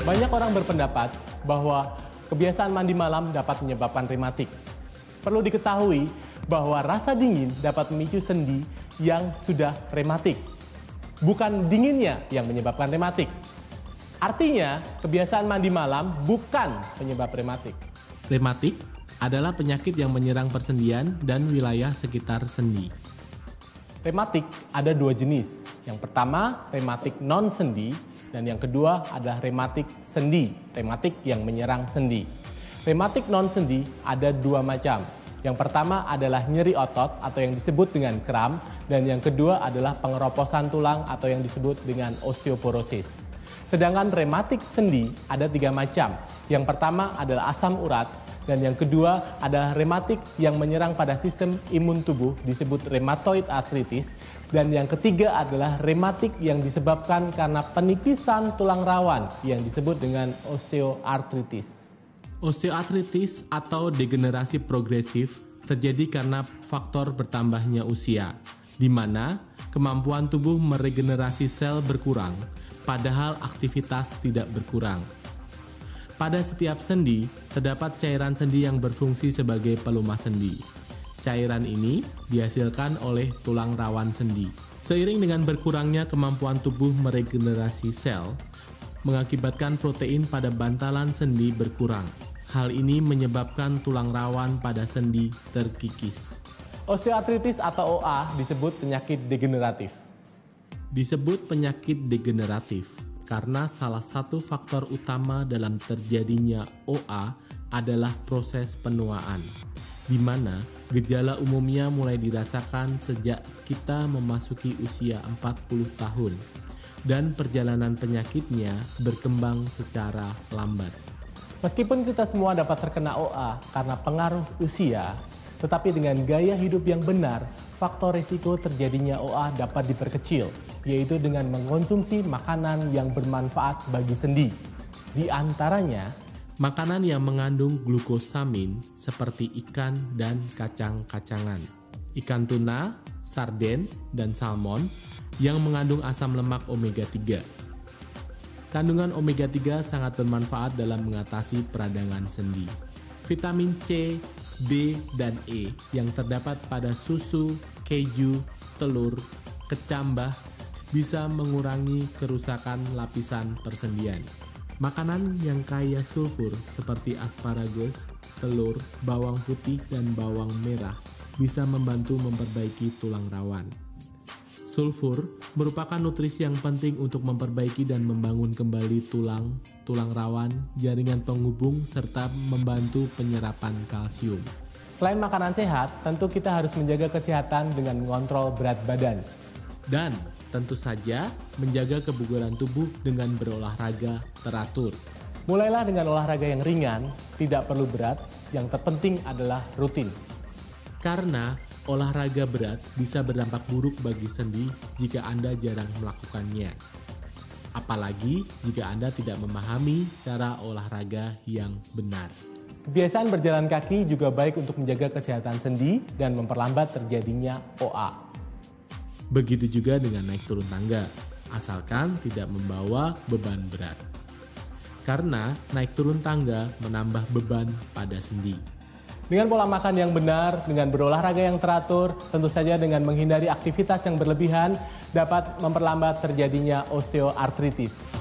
Banyak orang berpendapat bahwa kebiasaan mandi malam dapat menyebabkan rematik. Perlu diketahui bahwa rasa dingin dapat memicu sendi yang sudah rematik. Bukan dinginnya yang menyebabkan rematik. Artinya, kebiasaan mandi malam bukan penyebab rematik. Rematik adalah penyakit yang menyerang persendian dan wilayah sekitar sendi. Rematik ada dua jenis. Yang pertama, rematik non-sendi, dan yang kedua adalah rematik sendi, rematik yang menyerang sendi. Rematik non-sendi ada dua macam. Yang pertama adalah nyeri otot atau yang disebut dengan kram, dan yang kedua adalah pengeroposan tulang atau yang disebut dengan osteoporosis. Sedangkan rematik sendi ada tiga macam. Yang pertama adalah asam urat, dan yang kedua adalah rematik yang menyerang pada sistem imun tubuh disebut rheumatoid arthritis, dan yang ketiga adalah rematik yang disebabkan karena penipisan tulang rawan yang disebut dengan osteoartritis. Osteoartritis atau degenerasi progresif terjadi karena faktor bertambahnya usia, di mana kemampuan tubuh meregenerasi sel berkurang, padahal aktivitas tidak berkurang. Pada setiap sendi, terdapat cairan sendi yang berfungsi sebagai pelumah sendi. Cairan ini dihasilkan oleh tulang rawan sendi. Seiring dengan berkurangnya kemampuan tubuh meregenerasi sel, mengakibatkan protein pada bantalan sendi berkurang. Hal ini menyebabkan tulang rawan pada sendi terkikis. Osteoartritis atau OA disebut penyakit degeneratif. Disebut penyakit degeneratif karena salah satu faktor utama dalam terjadinya OA adalah proses penuaan, di mana gejala umumnya mulai dirasakan sejak kita memasuki usia 40 tahun, dan perjalanan penyakitnya berkembang secara lambat. Meskipun kita semua dapat terkena OA karena pengaruh usia, tetapi dengan gaya hidup yang benar, faktor risiko terjadinya OA dapat diperkecil, yaitu dengan mengkonsumsi makanan yang bermanfaat bagi sendi. Di antaranya, makanan yang mengandung glukosamin seperti ikan dan kacang-kacangan, ikan tuna, sarden, dan salmon yang mengandung asam lemak omega 3. Kandungan omega 3 sangat bermanfaat dalam mengatasi peradangan sendi. Vitamin C, D, dan E yang terdapat pada susu, keju, telur, kecambah bisa mengurangi kerusakan lapisan persendian. Makanan yang kaya sulfur seperti asparagus, telur, bawang putih, dan bawang merah bisa membantu memperbaiki tulang rawan. Sulfur merupakan nutrisi yang penting untuk memperbaiki dan membangun kembali tulang rawan, jaringan penghubung, serta membantu penyerapan kalsium. Selain makanan sehat, tentu kita harus menjaga kesehatan dengan mengontrol berat badan. Dan tentu saja menjaga kebugaran tubuh dengan berolahraga teratur. Mulailah dengan olahraga yang ringan, tidak perlu berat, yang terpenting adalah rutin. Karena olahraga berat bisa berdampak buruk bagi sendi jika Anda jarang melakukannya. Apalagi jika Anda tidak memahami cara olahraga yang benar. Kebiasaan berjalan kaki juga baik untuk menjaga kesehatan sendi dan memperlambat terjadinya OA. Begitu juga dengan naik turun tangga, asalkan tidak membawa beban berat. Karena naik turun tangga menambah beban pada sendi. Dengan pola makan yang benar, dengan berolahraga yang teratur, tentu saja dengan menghindari aktivitas yang berlebihan, dapat memperlambat terjadinya osteoartritis.